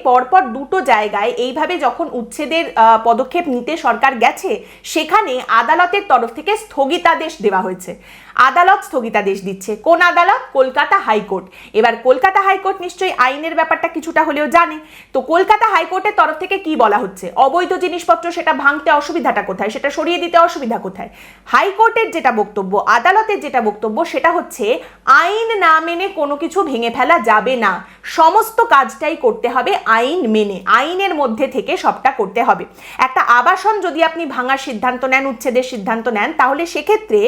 পরপর দুটো জায়গায় এইভাবে যখন উচ্ছেদের পদক্ষেপ নিতে সরকার গেছে, সেখানে আদালতের তরফ থেকে স্থগিতাদেশ দেওয়া হয়েছে। আদালত স্থগিতাদেশ দিচ্ছে। কোন আদালত? কলকাতা হাইকোর্ট। এবার কলকাতা হাইকোর্ট নিশ্চয়ই আইনের ব্যাপারটা কিছুটা হলেও জানে। তো কলকাতা হাইকোর্টের তরফ থেকে কি বলা হচ্ছে? অবৈধ জিনিসপত্র সেটা ভাঙতে অসুবিধাটা কোথায়, সেটা সরিয়ে দিতে অসুবিধা কোথায়? হাইকোর্টের যেটা বক্তব্য, আদালতের যেটা বক্তব্য, সেটা হচ্ছে আইন না মেনে কোনো কিছু ভেঙে ফেলা যাবে না, সমস্ত কাজটাই করতে হবে আইন মেনে, আইনের মধ্যে থেকে সবটা করতে হবে। একটা আবাসন যদি আপনি ভাঙার সিদ্ধান্ত নেন, উচ্ছেদের সিদ্ধান্ত নেন, তাহলে সেক্ষেত্রে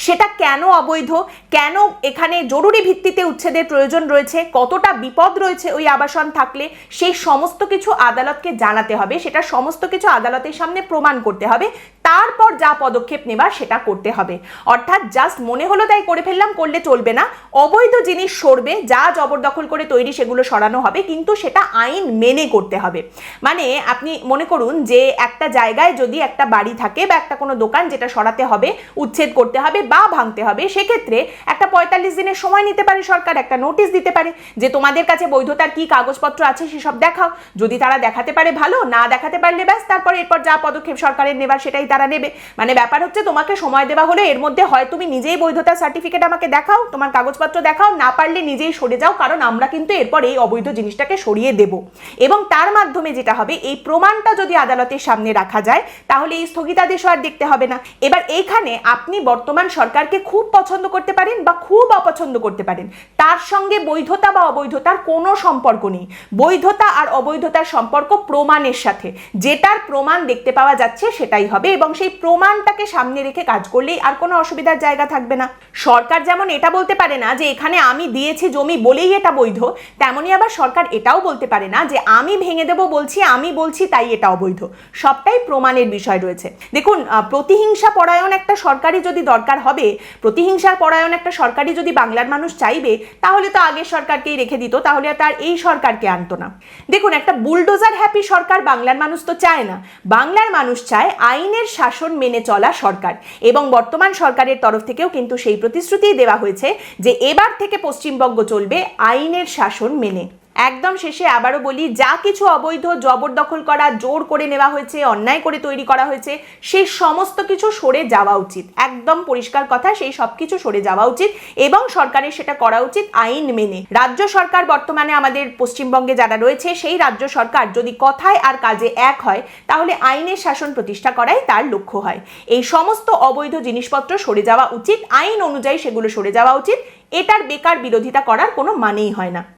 সেটা কেন অবৈধ, কেন এখানে জরুরি ভিত্তিতে উচ্ছেদের প্রয়োজন রয়েছে, কতটা বিপদ রয়েছে ওই আবাসন থাকলে, সেই সমস্ত কিছু আদালতকে জানাতে হবে, সেটা সমস্ত কিছু আদালতের সামনে প্রমাণ করতে হবে, তারপর যা পদক্ষেপ নেবার সেটা করতে হবে। অর্থাৎ জাস্ট মনে হলো তাই করে ফেললাম, করলে চলবে না। অবৈধ জিনিস সরবে, যা জবরদখল করে তৈরি সেগুলো সরানো হবে, কিন্তু সেটা আইন মেনে করতে হবে। মানে আপনি মনে করুন যে একটা জায়গায় যদি একটা বাড়ি থাকে বা একটা কোনো দোকান যেটা সরাতে হবে, উচ্ছেদ করতে হবে বা ভাঙতে হবে, সেক্ষেত্রে একটা 45 দিনের সময় নিতে পারে সরকার, একটা নোটিশ দিতে পারে যে তোমাদের কাছে বৈধতার কি কাগজপত্র আছে সেসব দেখাও। যদি তারা দেখাতে পারে ভালো, না দেখাতে পারলে ব্যাস, তারপর এরপর যা পদক্ষেপ সরকারের নেবার সেটাই তারা নেবে। মানে ব্যাপার হচ্ছে তোমাকে সময় দেওয়া হলো, এর মধ্যে হয় তুমি নিজেই বৈধতার সার্টিফিকেট আমাকে দেখাও, তোমার কাগজপত্র দেখাও, না পারলে নিজেই সরে যাও, কারণ আমরা কিন্তু এরপর এই অবৈধ জিনিসটাকে সরিয়ে দেব। এবং তার মাধ্যমে যেটা হবে, এই প্রমাণটা যদি আদালতের সামনে রাখা যায়, তাহলে এই স্থগিতাদেশ আর দেখতে হবে না। এবার এইখানে আপনি বর্তমান সরকারকে খুব পছন্দ করতে পারেন বা খুব অপছন্দ করতে পারেন, তার সঙ্গে বৈধতা বা অবৈধতার কোনো সম্পর্ক নেই। বৈধতা আর অবৈধতার সম্পর্ক প্রমাণের সাথে, যেটার প্রমাণ দেখতে পাওয়া যাচ্ছে সেটাই হবে, এবং সেই প্রমাণটাকে সামনে রেখে কাজ করলেই আর কোনো অসুবিধার জায়গা থাকবে না। সরকার যেমন এটা বলতে পারে না যে এখানে আমি দিয়েছি জমি বলেই এটা বৈধ, তেমনি আবার সরকার এটাও বলতে পারে না যে আমি ভেঙে দেব বলছি, আমি বলছি তাই এটা অবৈধ। সবটাই প্রমাণের বিষয় রয়েছে। দেখুন, প্রতিহিংসা পরায়ণ একটা সরকারি যদি দরকার হবে, প্রতিহিংসার পরায়ণ একটা সরকারি যদি বাংলার মানুষ চাইবে, তাহলে তো আগের সরকারকেই রেখে দিত, তাহলে তার এই সরকারকে আনতো না। দেখুন, একটা বুলডোজার হ্যাপি সরকার বাংলার মানুষ তো চায় না। বাংলার মানুষ চায় আইনের শাসন মেনে চলা সরকার, এবং বর্তমান সরকারের তরফ থেকেও কিন্তু সেই প্রতিশ্রুতি দেওয়া হয়েছে যে এবার থেকে পশ্চিমবঙ্গ চলবে আইনের শাসন মেনে। একদম শেষে আবারও বলি, যা কিছু অবৈধ জবরদখল করা, জোর করে নেওয়া হয়েছে, অন্যায় করে তৈরি করা হয়েছে, সেই সমস্ত কিছু সরে যাওয়া উচিত। একদম পরিষ্কার কথা, সেই সব কিছু সরে যাওয়া উচিত, এবং সরকারের সেটা করা উচিত আইন মেনে। রাজ্য সরকার বর্তমানে আমাদের পশ্চিমবঙ্গে যারা রয়েছে, সেই রাজ্য সরকার যদি কথায় আর কাজে এক হয়, তাহলে আইনের শাসন প্রতিষ্ঠা করাই তার লক্ষ্য হয়। এই সমস্ত অবৈধ জিনিসপত্র সরে যাওয়া উচিত, আইন অনুযায়ী সেগুলো সরে যাওয়া উচিত। এটার বেকার বিরোধিতা করার কোনো মানেই হয় না।